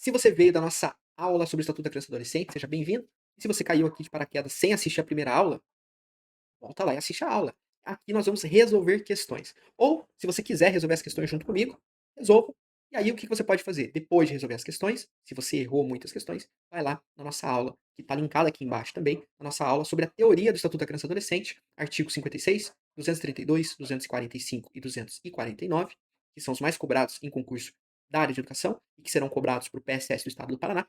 Se você veio da nossa aula sobre o Estatuto da Criança e Adolescente, seja bem-vindo. E se você caiu aqui de paraquedas sem assistir a primeira aula, volta lá e assiste a aula. Aqui nós vamos resolver questões. Ou, se você quiser resolver as questões junto comigo, resolva. E aí, o que você pode fazer? Depois de resolver as questões, se você errou muitas questões, vai lá na nossa aula, que está linkada aqui embaixo também, na nossa aula sobre a teoria do Estatuto da Criança e Adolescente, artigo 56, 232, 245 e 249, que são os mais cobrados em concurso da área de educação e que serão cobrados para o PSS do Estado do Paraná.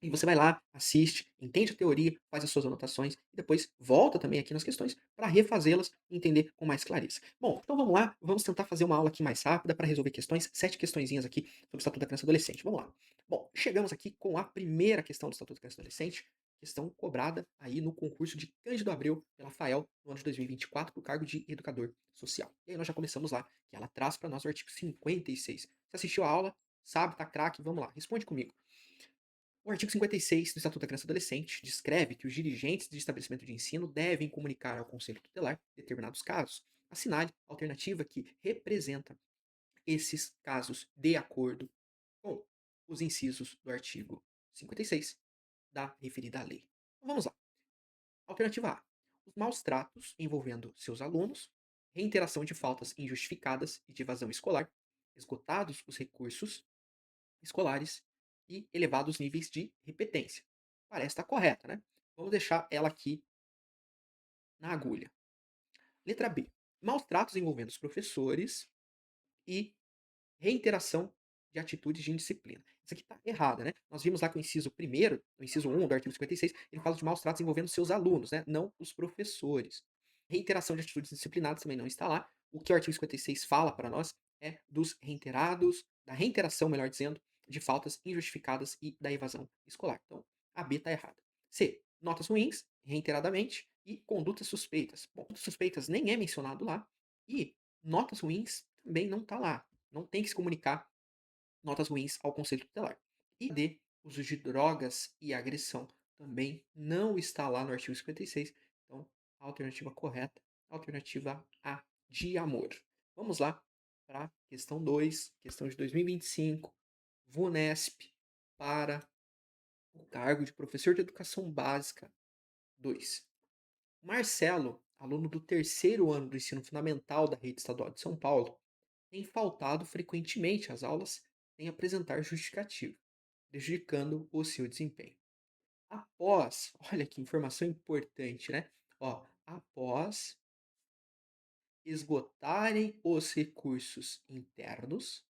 E você vai lá, assiste, entende a teoria, faz as suas anotações e depois volta também aqui nas questões para refazê-las e entender com mais clareza. Bom, então vamos lá, vamos tentar fazer uma aula aqui mais rápida para resolver questões, 7 questõezinhas aqui sobre o Estatuto da Criança e Adolescente. Vamos lá. Bom, chegamos aqui com a primeira questão do Estatuto da Criança e Adolescente, questão cobrada aí no concurso de Cândido Abreu pela FAEL no ano de 2024 para o cargo de educador social. E aí nós já começamos lá, que ela traz para nós o artigo 56. Você assistiu a aula? Sabe, tá craque? Vamos lá, responde comigo. O artigo 56 do Estatuto da Criança e Adolescente descreve que os dirigentes de estabelecimento de ensino devem comunicar ao Conselho Tutelar determinados casos. Assinale a alternativa que representa esses casos de acordo com os incisos do artigo 56 da referida lei. Então vamos lá. Alternativa A. Os maus tratos envolvendo seus alunos, reiteração de faltas injustificadas e de evasão escolar, esgotados os recursos escolares e elevados níveis de repetência. Parece estar correta, né? Vamos deixar ela aqui na agulha. Letra B. Maus tratos envolvendo os professores e reiteração de atitudes de indisciplina. Isso aqui está errada, né? Nós vimos lá que o inciso primeiro, o inciso 1 do artigo 56, ele fala de maus tratos envolvendo seus alunos, né? Não os professores. Reiteração de atitudes disciplinadas também não está lá. O que o artigo 56 fala para nós é dos reiterados, da reiteração, melhor dizendo, de faltas injustificadas e da evasão escolar. Então, a B está errada. C. Notas ruins, reiteradamente, e condutas suspeitas. Bom, condutas suspeitas nem é mencionado lá, e notas ruins também não está lá. Não tem que se comunicar notas ruins ao conselho tutelar. E D, uso de drogas e agressão também não está lá no artigo 56. Então, a alternativa correta, a alternativa A, de amor. Vamos lá para a questão 2, questão de 2025, VUNESP, para o cargo de professor de educação básica 2. Marcelo, aluno do terceiro ano do ensino fundamental da rede estadual de São Paulo, tem faltado frequentemente às aulas sem apresentar justificativa, prejudicando o seu desempenho. Após, olha que informação importante, né? Ó, após esgotarem os recursos internos,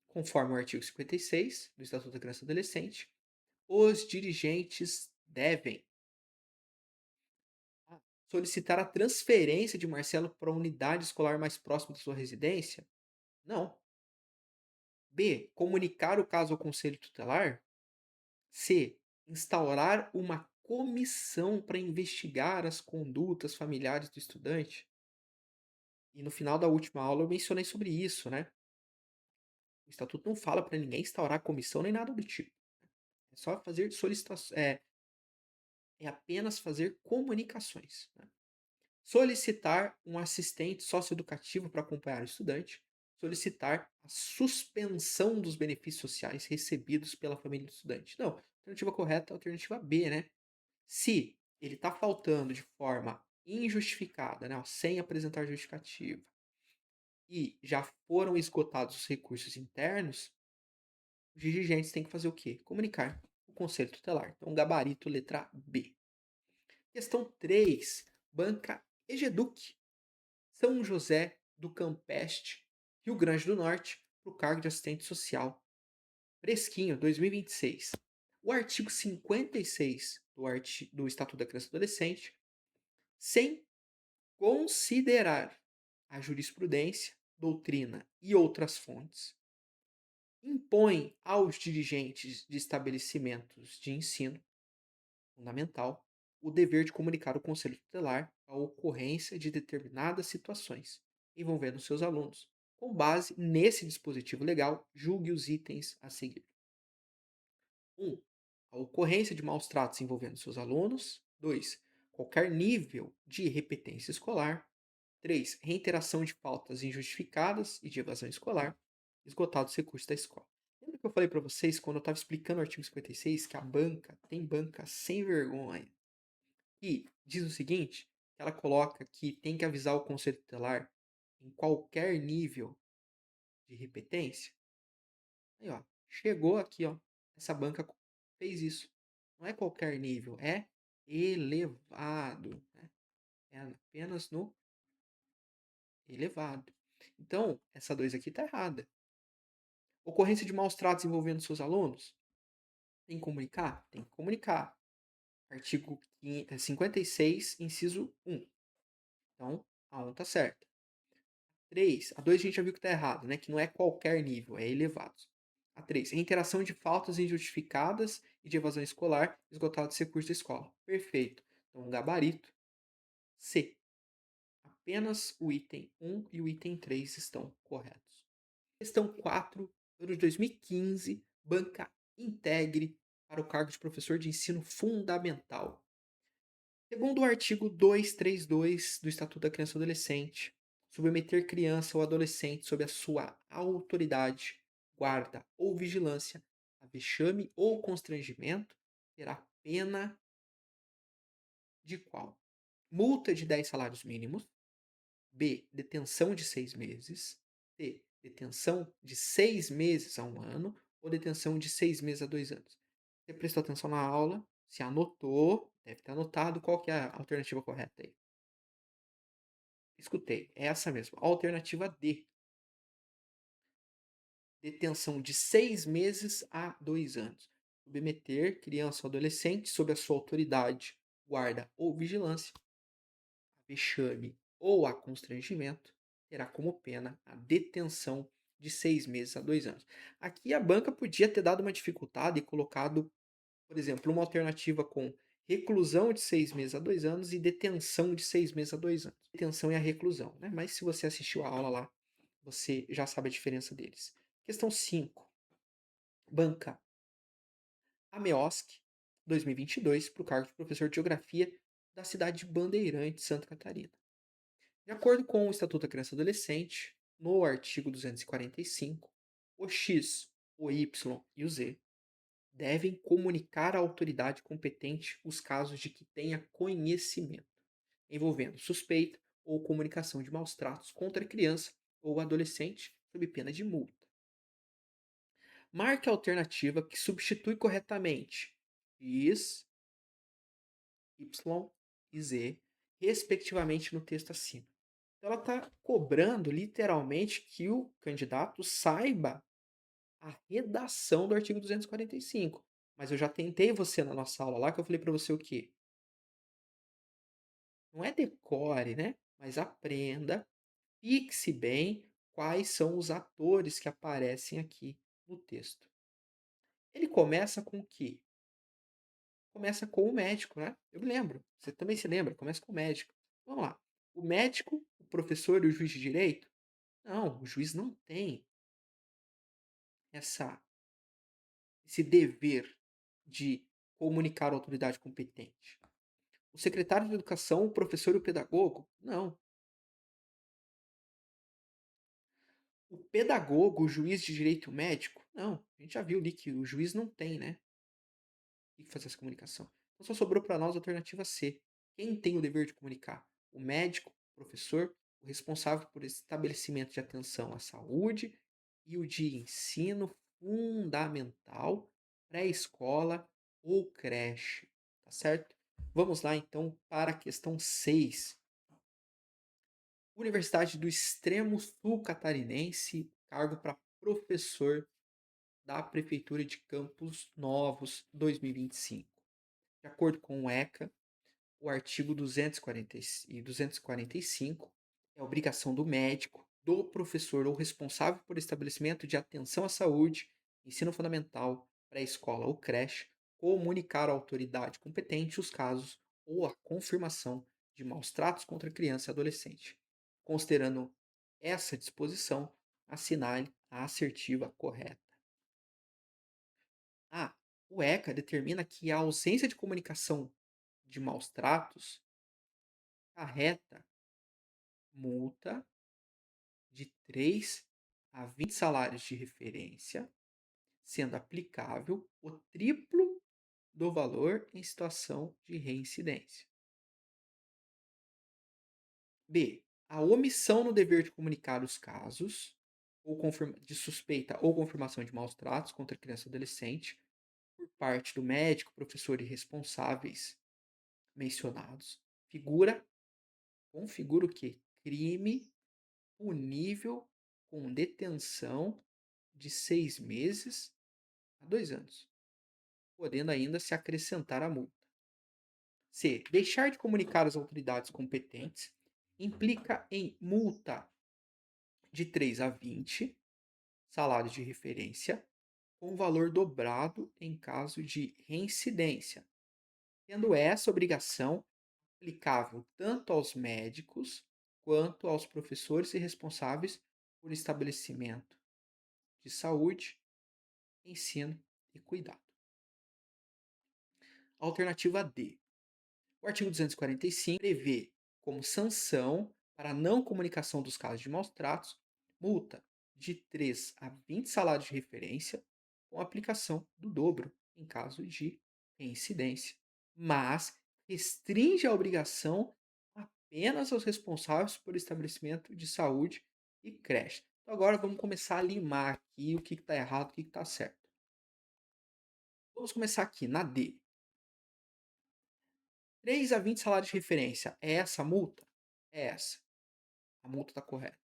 conforme o artigo 56 do Estatuto da Criança e Adolescente, os dirigentes devem solicitar a transferência de Marcelo para a unidade escolar mais próxima da sua residência? Não. B. Comunicar o caso ao conselho tutelar? C. Instaurar uma comissão para investigar as condutas familiares do estudante? E no final da última aula eu mencionei sobre isso, né? O estatuto não fala para ninguém instaurar comissão nem nada do tipo. É só fazer solicitações. É apenas fazer comunicações, né? Solicitar um assistente socioeducativo para acompanhar o estudante. Solicitar a suspensão dos benefícios sociais recebidos pela família do estudante. Não, a alternativa correta é a alternativa B, né? Se ele está faltando de forma injustificada, né, ó, sem apresentar justificativa, e já foram esgotados os recursos internos, os dirigentes têm que fazer o quê? Comunicar o conselho tutelar. Então, gabarito letra B. Questão 3. Banca Egeduc, São José do Campeste, Rio Grande do Norte, para o cargo de assistente social. Fresquinho, 2026. O artigo 56 do Estatuto da Criança e Adolescente, sem considerar a jurisprudência, doutrina e outras fontes, impõe aos dirigentes de estabelecimentos de ensino fundamental o dever de comunicar ao Conselho Tutelar a ocorrência de determinadas situações envolvendo seus alunos. Com base nesse dispositivo legal, julgue os itens a seguir. 1. A ocorrência de maus tratos envolvendo seus alunos. 2. Qualquer nível de repetência escolar. 3. Reiteração de faltas injustificadas e de evasão escolar. Esgotados os recursos da escola. Lembra que eu falei para vocês quando eu estava explicando o artigo 56 que a banca tem banca sem vergonha e diz o seguinte, ela coloca que tem que avisar o conselho tutelar em qualquer nível de repetência? Aí, ó, chegou aqui, ó, essa banca fez isso. Não é qualquer nível, é elevado, né? É apenas no elevado. Então, essa 2 aqui tá errada. Ocorrência de maus tratos envolvendo seus alunos? Tem que comunicar? Tem que comunicar. Artigo 56, inciso 1. Então, a 1 tá certa. 3, a 2 a gente já viu que tá errado, né? Que não é qualquer nível, é elevados. A 3, reiteração de faltas injustificadas e de evasão escolar, esgotado de recursos da escola. Perfeito. Então, gabarito C. Apenas o item 1 e o item 3 estão corretos. Questão 4, ano de 2015, banca integre para o cargo de professor de ensino fundamental. Segundo o artigo 232 do Estatuto da Criança e do Adolescente, submeter criança ou adolescente sob a sua autoridade, guarda ou vigilância a vexame ou constrangimento terá pena de qual? Multa de 10 salários mínimos, B. Detenção de 6 meses, C. Detenção de 6 meses a 1 ano ou detenção de 6 meses a 2 anos. Você prestou atenção na aula, se anotou, deve ter anotado qual que é a alternativa correta aí. Escutei, é essa mesmo. Alternativa D. Detenção de 6 meses a 2 anos. Submeter criança ou adolescente sob a sua autoridade, guarda ou vigilância, a vexame ou a constrangimento, terá como pena a detenção de 6 meses a 2 anos. Aqui a banca podia ter dado uma dificultada e colocado, por exemplo, uma alternativa com reclusão de 6 meses a 2 anos e detenção de 6 meses a 2 anos. Detenção e a reclusão, né? Mas se você assistiu a aula lá, você já sabe a diferença deles. Questão 5. Banca AMEOSC 2022 para o cargo de professor de Geografia da cidade de Bandeirantes, Santa Catarina. De acordo com o Estatuto da Criança e Adolescente, no artigo 245, o X, o Y e o Z devem comunicar à autoridade competente os casos de que tenha conhecimento, envolvendo suspeita ou comunicação de maus tratos contra a criança ou adolescente, sob pena de multa. Marque a alternativa que substitui corretamente X, Y e Z, respectivamente no texto acima. Então, ela está cobrando literalmente que o candidato saiba a redação do artigo 245. Mas eu já tentei você na nossa aula lá, que eu falei para você o quê? Não é decore, né? Mas aprenda, fixe bem quais são os atores que aparecem aqui no texto. Ele começa com o quê? Começa com o médico, né? Eu me lembro. Você também se lembra? Começa com o médico. Vamos lá. O médico, o professor e o juiz de direito? Não, o juiz não tem essa, esse dever de comunicar à autoridade competente. O secretário de educação, o professor e o pedagogo? Não. O pedagogo, o juiz de direito médico? Não. A gente já viu ali que o juiz não tem, né? Que fazer essa comunicação. Então só sobrou para nós a alternativa C. Quem tem o dever de comunicar? O médico, o professor, o responsável por estabelecimento de atenção à saúde e o de ensino fundamental, pré-escola ou creche. Tá certo? Vamos lá então para a questão 6. Universidade do Extremo Sul Catarinense, cargo para professor da Prefeitura de Campos Novos 2025. De acordo com o ECA, o artigo 240 e 245 é obrigação do médico, do professor ou responsável por estabelecimento de atenção à saúde, ensino fundamental, pré-escola ou creche, comunicar à autoridade competente os casos ou a confirmação de maus tratos contra criança e adolescente. Considerando essa disposição, assinale a assertiva correta. Ah, o ECA determina que a ausência de comunicação de maus tratos acarreta multa de 3 a 20 salários de referência sendo aplicável o triplo do valor em situação de reincidência. B. A omissão no dever de comunicar os casos de suspeita ou confirmação de maus tratos contra criança e adolescente por parte do médico, professor e responsáveis mencionados configura o quê? Crime punível com detenção de 6 meses a 2 anos, podendo ainda se acrescentar a multa. C. Deixar de comunicar às autoridades competentes implica em multa de 3 a 20 salários de referência, com valor dobrado em caso de reincidência, tendo essa obrigação aplicável tanto aos médicos quanto aos professores e responsáveis por estabelecimento de saúde, ensino e cuidado. Alternativa D. O artigo 245 prevê como sanção para a não comunicação dos casos de maus tratos multa de 3 a 20 salários de referência com aplicação do dobro em caso de reincidência, mas restringe a obrigação apenas aos responsáveis por estabelecimento de saúde e creche. Então agora vamos começar a limar aqui o que está errado e o que está certo. Vamos começar aqui na D. 3 a 20 salários de referência. É essa a multa? É essa. A multa está correta.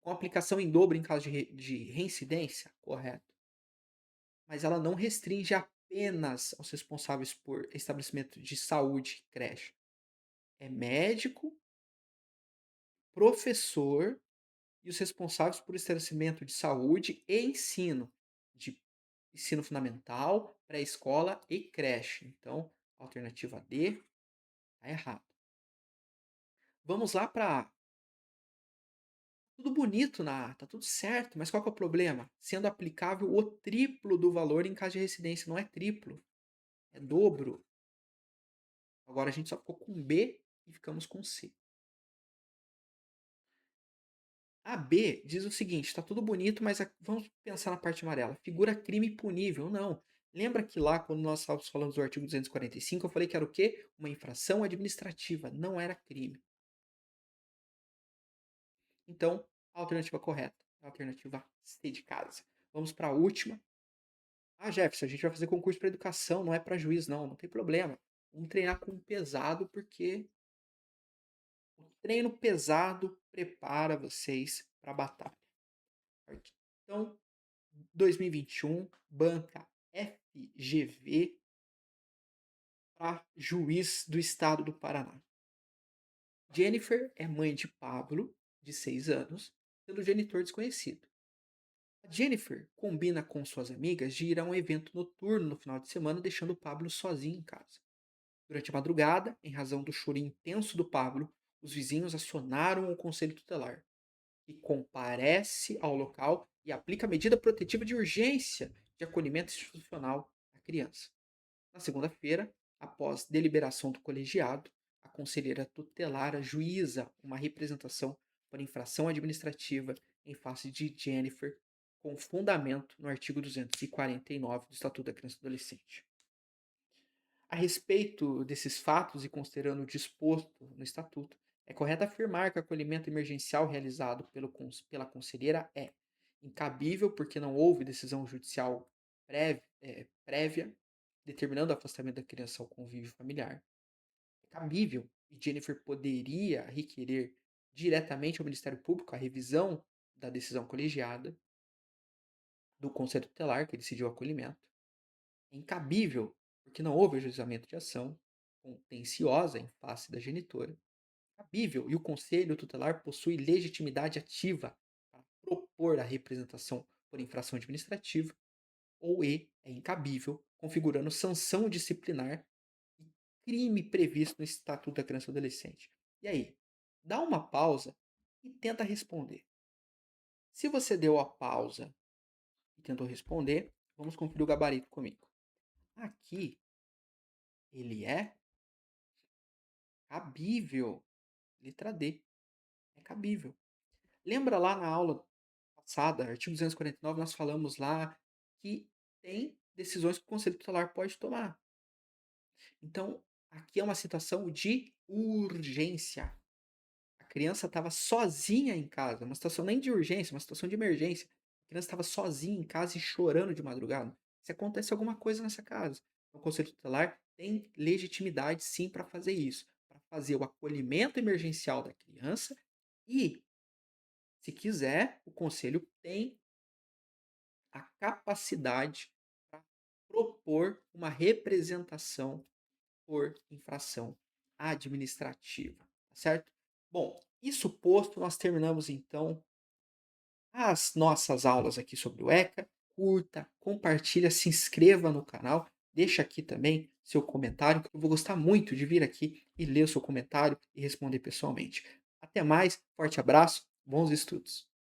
Com aplicação em dobro em caso de reincidência? Correto. Mas ela não restringe apenas aos responsáveis por estabelecimento de saúde, creche. É médico, professor e os responsáveis por estabelecimento de saúde e ensino, de ensino fundamental, pré-escola e creche. Então, alternativa D está errado. Vamos lá para tudo bonito tá tudo certo, mas qual que é o problema? Sendo aplicável o triplo do valor em caso de residência, não é triplo, é dobro. Agora a gente só ficou com B e ficamos com C. A B diz o seguinte, está tudo bonito, mas vamos pensar na parte amarela. Figura crime punível, não. Lembra que lá, quando nós estávamos falando do artigo 245, eu falei que era o quê? Uma infração administrativa, não era crime. Então, a alternativa correta é a alternativa C de casa. Vamos para a última. Ah, Jefferson, a gente vai fazer concurso para educação, não é para juiz, não. Não tem problema. Vamos treinar com pesado, porque o treino pesado prepara vocês para a batalha. Então, 2021, banca FGV para juiz do estado do Paraná. Jennifer é mãe de Pablo, de 6 anos, pelo genitor desconhecido. A Jennifer combina com suas amigas de ir a um evento noturno no final de semana, deixando Pablo sozinho em casa. Durante a madrugada, em razão do choro intenso do Pablo, os vizinhos acionaram o conselho tutelar, que comparece ao local e aplica a medida protetiva de urgência de acolhimento institucional à criança. Na segunda-feira, após deliberação do colegiado, a conselheira tutelar ajuíza uma representação por infração administrativa em face de Jennifer, com fundamento no artigo 249 do Estatuto da Criança e do Adolescente. A respeito desses fatos e considerando o disposto no Estatuto, é correto afirmar que o acolhimento emergencial realizado pela conselheira é incabível porque não houve decisão judicial prévia determinando o afastamento da criança ao convívio familiar. É cabível e Jennifer poderia requerer diretamente ao Ministério Público a revisão da decisão colegiada do Conselho Tutelar que decidiu o acolhimento. É incabível porque não houve ajuizamento de ação contenciosa em face da genitora. Cabível e o Conselho Tutelar possui legitimidade ativa para propor a representação por infração administrativa, ou é incabível, configurando sanção disciplinar e crime previsto no Estatuto da Criança e do Adolescente. E aí? Dá uma pausa e tenta responder. Se você deu a pausa e tentou responder, vamos conferir o gabarito comigo. Aqui, ele é cabível. Letra D. É cabível. Lembra lá na aula passada, artigo 249, nós falamos lá que tem decisões que o conselho tutelar pode tomar. Então, aqui é uma situação de urgência. A criança estava sozinha em casa, uma situação nem de urgência, uma situação de emergência. A criança estava sozinha em casa e chorando de madrugada. Se acontece alguma coisa nessa casa, o conselho tutelar tem legitimidade sim para fazer isso, para fazer o acolhimento emergencial da criança e, se quiser, o conselho tem a capacidade para propor uma representação por infração administrativa, tá certo? Bom, isso posto, nós terminamos então as nossas aulas aqui sobre o ECA. Curta, compartilha, se inscreva no canal, deixa aqui também seu comentário, que eu vou gostar muito de vir aqui e ler o seu comentário e responder pessoalmente. Até mais, forte abraço, bons estudos!